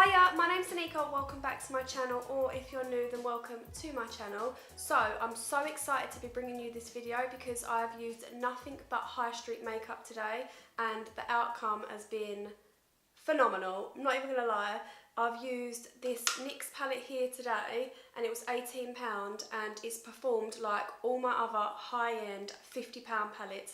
Hiya, my name's Danika, welcome back to my channel, or if you're new then welcome to my channel. So I'm so excited to be bringing you this video because I've used nothing but high street makeup today and the outcome has been phenomenal. I'm not even gonna lie, I've used this NYX palette here today and it was £18 and it's performed like all my other high-end £50 palettes.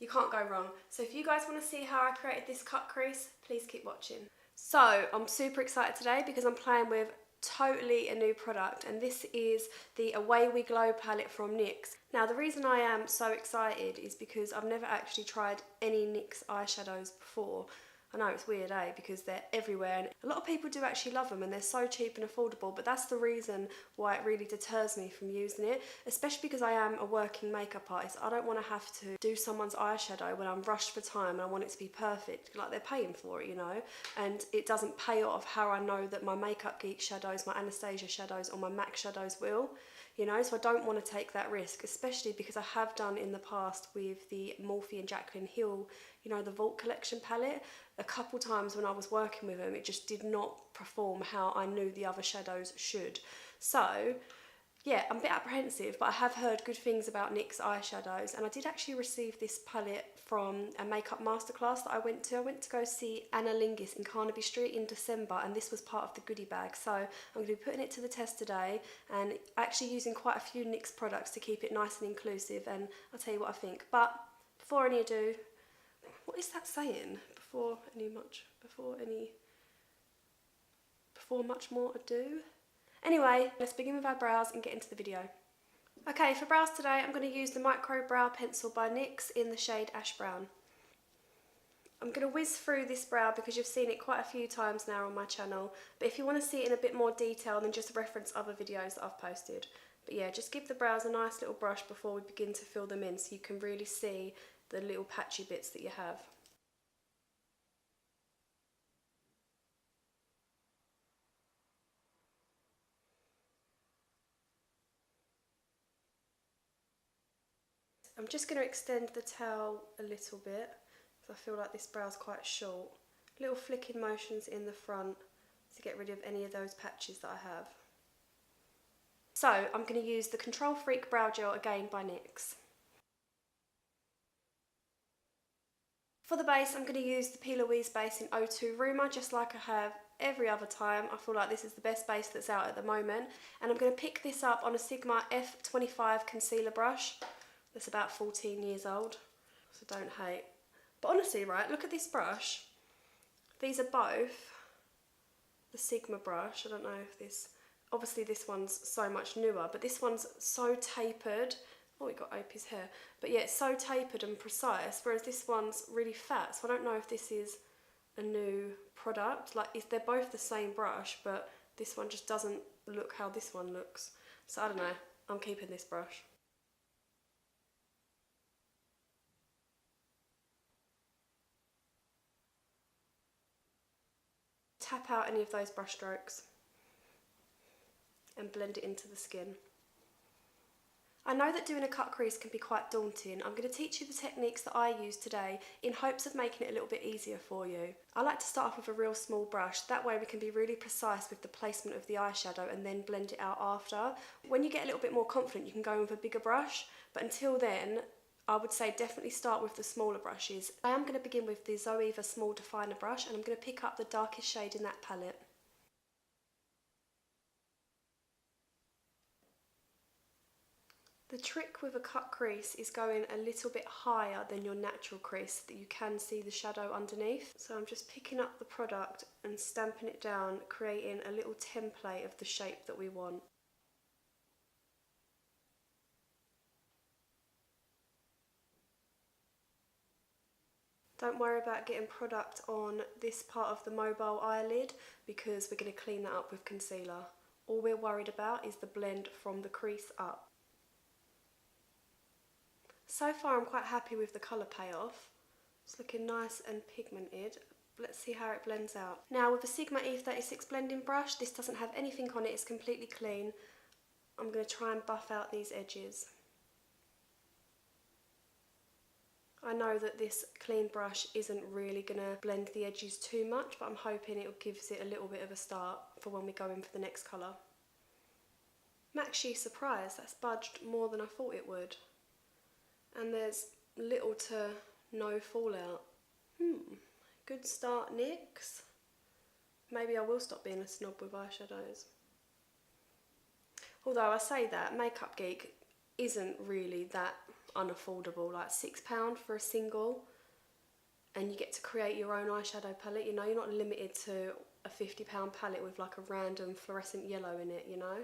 You can't go wrong. So if you guys want to see how I created this cut crease, please keep watching. So I'm super excited today because I'm playing with totally a new product, and this is the Away We Glow palette from NYX. Now the reason I am so excited is because I've never actually tried any NYX eyeshadows before. I know it's weird, because they're everywhere and a lot of people do actually love them and they're so cheap and affordable, but that's the reason why it really deters me from using it, especially because I am a working makeup artist. I don't want to have to do someone's eyeshadow when I'm rushed for time and I want it to be perfect, like they're paying for it, you know, and it doesn't pay off how I know that my Makeup Geek shadows, my Anastasia shadows or my MAC shadows will. You know, so I don't want to take that risk, especially because I have done in the past with the Morphe and Jaclyn Hill, you know, the Vault Collection palette. A couple times when I was working with them, it just did not perform how I knew the other shadows should. So, yeah, I'm a bit apprehensive, but I have heard good things about NYX eyeshadows, and I did actually receive this palette from a makeup masterclass that I went to. I went to go see Anna Lingis in Carnaby Street in December, and this was part of the goodie bag. So I'm going to be putting it to the test today and actually using quite a few NYX products to keep it nice and inclusive, and I'll tell you what I think. But before any ado, what is that saying? Before much more ado? Anyway, let's begin with our brows and get into the video. Okay, for brows today, I'm going to use the Micro Brow Pencil by NYX in the shade Ash Brown. I'm going to whiz through this brow because you've seen it quite a few times now on my channel, but if you want to see it in a bit more detail, then just reference other videos that I've posted. But yeah, just give the brows a nice little brush before we begin to fill them in so you can really see the little patchy bits that you have. I'm just going to extend the towel a little bit because I feel like this brow's quite short. Little flicking motions in the front to get rid of any of those patches that I have. So I'm going to use the Control Freak Brow Gel again by NYX. For the base, I'm going to use the Plouise base in 02 Rumour, just like I have every other time. I feel like this is the best base that's out at the moment. And I'm going to pick this up on a Sigma F25 concealer brush. That's about 14 years old, so don't hate. But honestly, right, look at this brush. These are both the Sigma brush. I don't know if this, obviously this one's so much newer, but this one's so tapered. Oh, it got Opie's hair. But yeah, it's so tapered and precise, whereas this one's really fat. So I don't know if this is a new product. Like, they're both the same brush, but this one just doesn't look how this one looks. So I don't know, I'm keeping this brush. Tap out any of those brush strokes and blend it into the skin. I know that doing a cut crease can be quite daunting. I'm going to teach you the techniques that I use today in hopes of making it a little bit easier for you. I like to start off with a real small brush, that way we can be really precise with the placement of the eyeshadow and then blend it out after. When you get a little bit more confident you can go in with a bigger brush, but until then I would say definitely start with the smaller brushes. I am going to begin with the Zoeva Small Definer brush and I'm going to pick up the darkest shade in that palette. The trick with a cut crease is going a little bit higher than your natural crease so that you can see the shadow underneath. So I'm just picking up the product and stamping it down, creating a little template of the shape that we want. Don't worry about getting product on this part of the mobile eyelid because we're going to clean that up with concealer. All we're worried about is the blend from the crease up. So far I'm quite happy with the colour payoff. It's looking nice and pigmented. Let's see how it blends out. Now with the Sigma E36 blending brush, this doesn't have anything on it, it's completely clean. I'm going to try and buff out these edges. I know that this clean brush isn't really going to blend the edges too much, but I'm hoping it gives it a little bit of a start for when we go in for the next colour. I'm actually surprised that's budged more than I thought it would. And there's little to no fallout. Good start, Nyx. Maybe I will stop being a snob with eyeshadows. Although I say that, Makeup Geek isn't really that unaffordable, like £6 for a single, and you get to create your own eyeshadow palette, you know, you're not limited to a £50 palette with like a random fluorescent yellow in it, you know,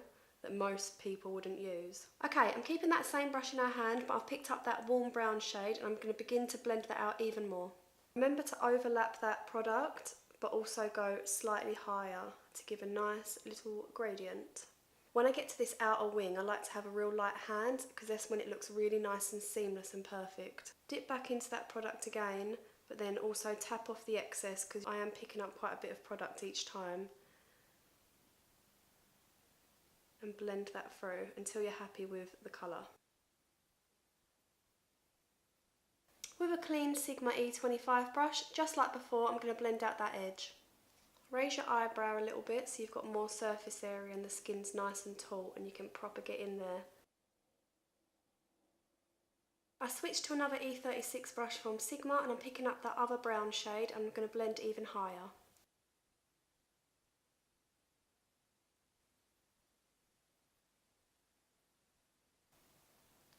that most people wouldn't use. Okay, I'm keeping that same brush in our hand, but I've picked up that warm brown shade and I'm going to begin to blend that out even more. Remember to overlap that product, but also go slightly higher to give a nice little gradient. When I get to this outer wing, I like to have a real light hand because that's when it looks really nice and seamless and perfect. Dip back into that product again, but then also tap off the excess because I am picking up quite a bit of product each time. And blend that through until you're happy with the colour. With a clean Sigma E25 brush, just like before, I'm going to blend out that edge. Raise your eyebrow a little bit so you've got more surface area and the skin's nice and taut and you can proper get in there. I switched to another E36 brush from Sigma and I'm picking up that other brown shade and I'm going to blend even higher.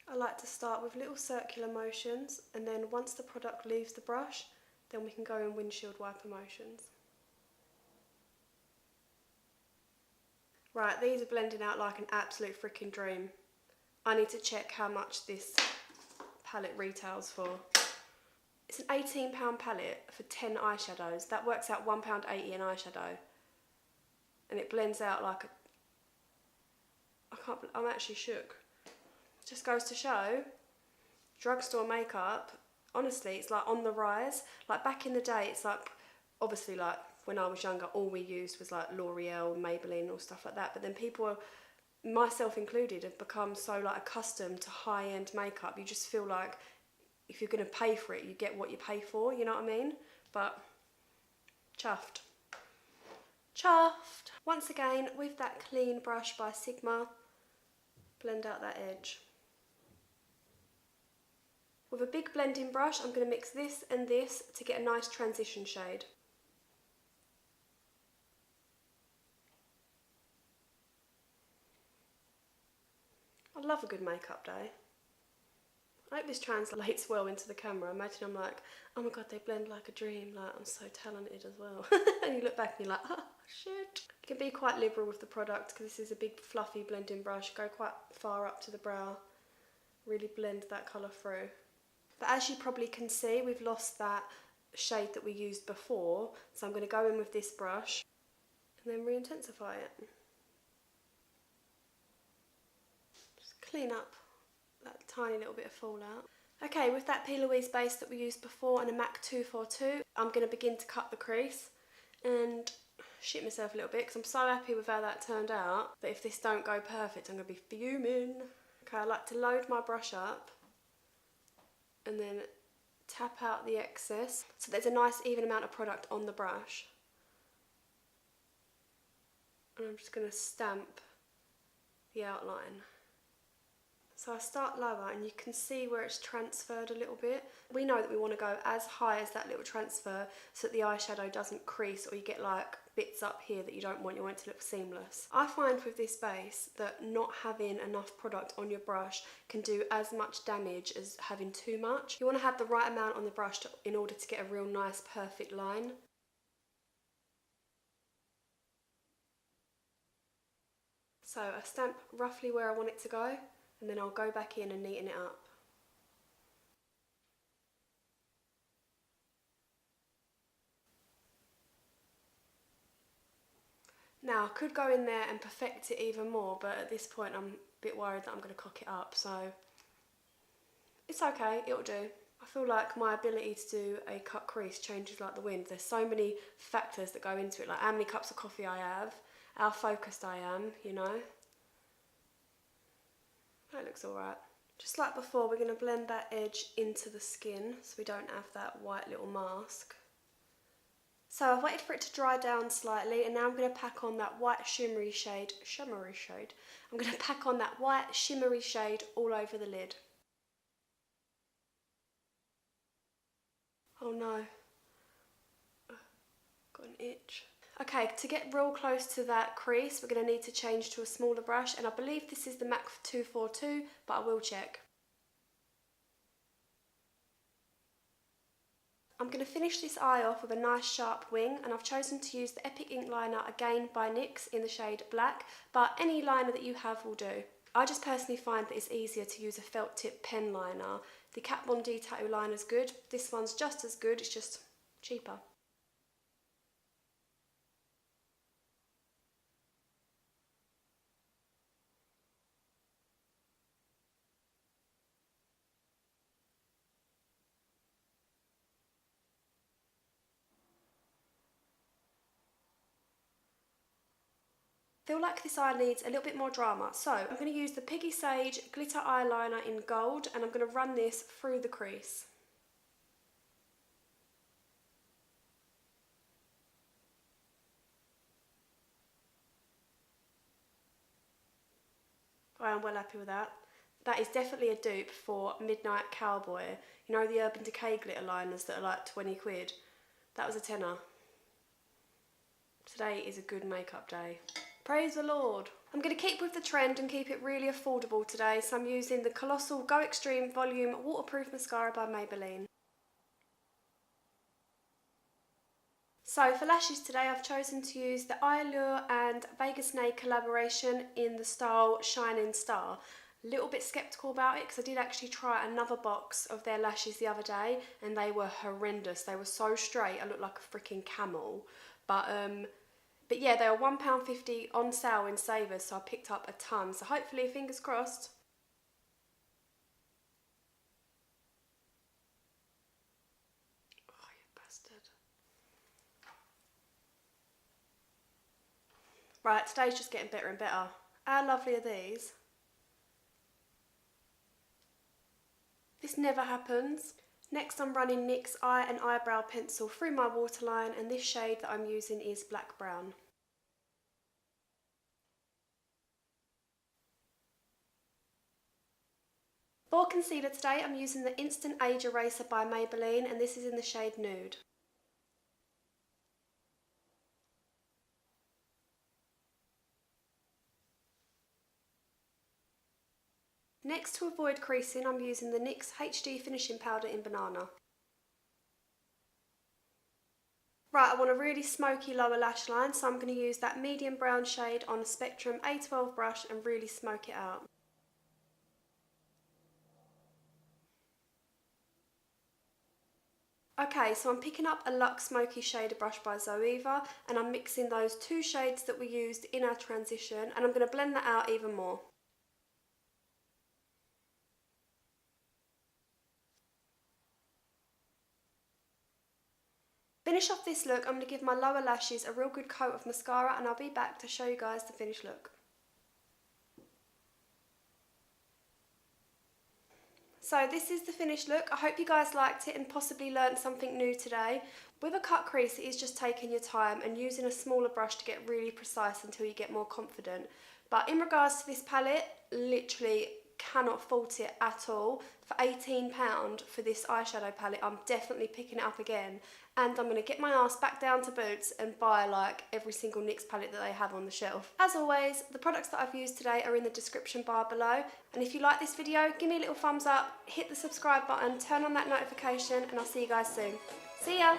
I like to start with little circular motions, and then once the product leaves the brush, then we can go in windshield wiper motions. Right, these are blending out like an absolute freaking dream. I need to check how much this palette retails for. It's an £18 palette for 10 eyeshadows. That works out £1.80 an eyeshadow. And it blends out like a... I'm actually shook. Just goes to show, drugstore makeup, honestly, it's like on the rise. Like back in the day, it's like, obviously like when I was younger, all we used was like L'Oreal, Maybeline, and all stuff like that. But then people, myself included, have become so like accustomed to high-end makeup. You just feel like if you're going to pay for it, you get what you pay for, you know what I mean? But chuffed. Chuffed. Once again, with that clean brush by Sigma, blend out that edge. With a big blending brush, I'm going to mix this and this to get a nice transition shade. I love a good makeup day. I hope this translates well into the camera. Imagine I'm like, oh my god, they blend like a dream, like I'm so talented as well. And you look back and you're like, oh shit. You can be quite liberal with the product because this is a big fluffy blending brush. Go quite far up to the brow. Really blend that colour through. But as you probably can see, we've lost that shade that we used before. So I'm going to go in with this brush and then re-intensify it. Just clean up that tiny little bit of fallout. Okay, with that Plouise base that we used before and a MAC 242, I'm going to begin to cut the crease and shit myself a little bit because I'm so happy with how that turned out. But if this don't go perfect, I'm going to be fuming. Okay, I like to load my brush up and then tap out the excess so there's a nice even amount of product on the brush. And I'm just going to stamp the outline. So I start lower and you can see where it's transferred a little bit. We know that we want to go as high as that little transfer so that the eyeshadow doesn't crease or you get like bits up here that you don't want. You want it to look seamless. I find with this base that not having enough product on your brush can do as much damage as having too much. You want to have the right amount on the brush in order to get a real nice perfect line. So I stamp roughly where I want it to go and then I'll go back in and neaten it up. Now I could go in there and perfect it even more, but at this point I'm a bit worried that I'm going to cock it up, so it's okay, it'll do. I feel like my ability to do a cut crease changes like the wind. There's so many factors that go into it, like how many cups of coffee I have, how focused I am, you know. That looks alright. Just like before, we're going to blend that edge into the skin so we don't have that white little mask. So I've waited for it to dry down slightly, and now I'm going to pack on that white shimmery shade. I'm going to pack on that white shimmery shade all over the lid. Oh no, got an itch. Okay, to get real close to that crease, we're going to need to change to a smaller brush, and I believe this is the MAC 242, but I will check. I'm going to finish this eye off with a nice sharp wing, and I've chosen to use the Epic Ink Liner again by NYX in the shade Black, but any liner that you have will do. I just personally find that it's easier to use a felt tip pen liner. The Kat Von D tattoo liner is good. This one's just as good, it's just cheaper. I feel like this eye needs a little bit more drama, so I'm going to use the Peggy Sage glitter eyeliner in gold, and I'm going to run this through the crease. I am well happy with that. That is definitely a dupe for Midnight Cowboy. You know, the Urban Decay glitter liners that are like 20 quid? That was a tenner. Today is a good makeup day. Praise the Lord. I'm going to keep with the trend and keep it really affordable today, so I'm using the Colossal Go Extreme Volume Waterproof Mascara by Maybeline. So for lashes today, I've chosen to use the Eyelure and Vegas Nay collaboration in the style Shining Star. A little bit sceptical about it because I did actually try another box of their lashes the other day and they were horrendous. They were so straight, I looked like a freaking camel. But yeah, they were £1.50 on sale in Savers, so I picked up a ton. So hopefully, fingers crossed. Oh, you bastard. Right, today's just getting better and better. How lovely are these? This never happens. Next, I'm running NYX Eye and Eyebrow Pencil through my waterline, and this shade that I'm using is Black Brown. For concealer today, I'm using the Instant Age Eraser by Maybeline, and this is in the shade Nude. Next, to avoid creasing, I'm using the NYX HD Finishing Powder in Banana. Right, I want a really smoky lower lash line, so I'm going to use that medium brown shade on a Spectrum A12 brush and really smoke it out. Okay, so I'm picking up a Luxe Smoky Shader brush by Zoeva, and I'm mixing those two shades that we used in our transition, and I'm going to blend that out even more. Finish off this look, I'm going to give my lower lashes a real good coat of mascara, and I'll be back to show you guys the finished look. So this is the finished look. I hope you guys liked it and possibly learnt something new today. With a cut crease, it is just taking your time and using a smaller brush to get really precise until you get more confident. But in regards to this palette, literally cannot fault it at all. For £18 for this eyeshadow palette, I'm definitely picking it up again, and I'm going to get my ass back down to Boots and buy like every single NYX palette that they have on the shelf. As always, the products that I've used today are in the description bar below, and if you like this video, give me a little thumbs up, hit the subscribe button, turn on that notification, and I'll see you guys soon. See ya!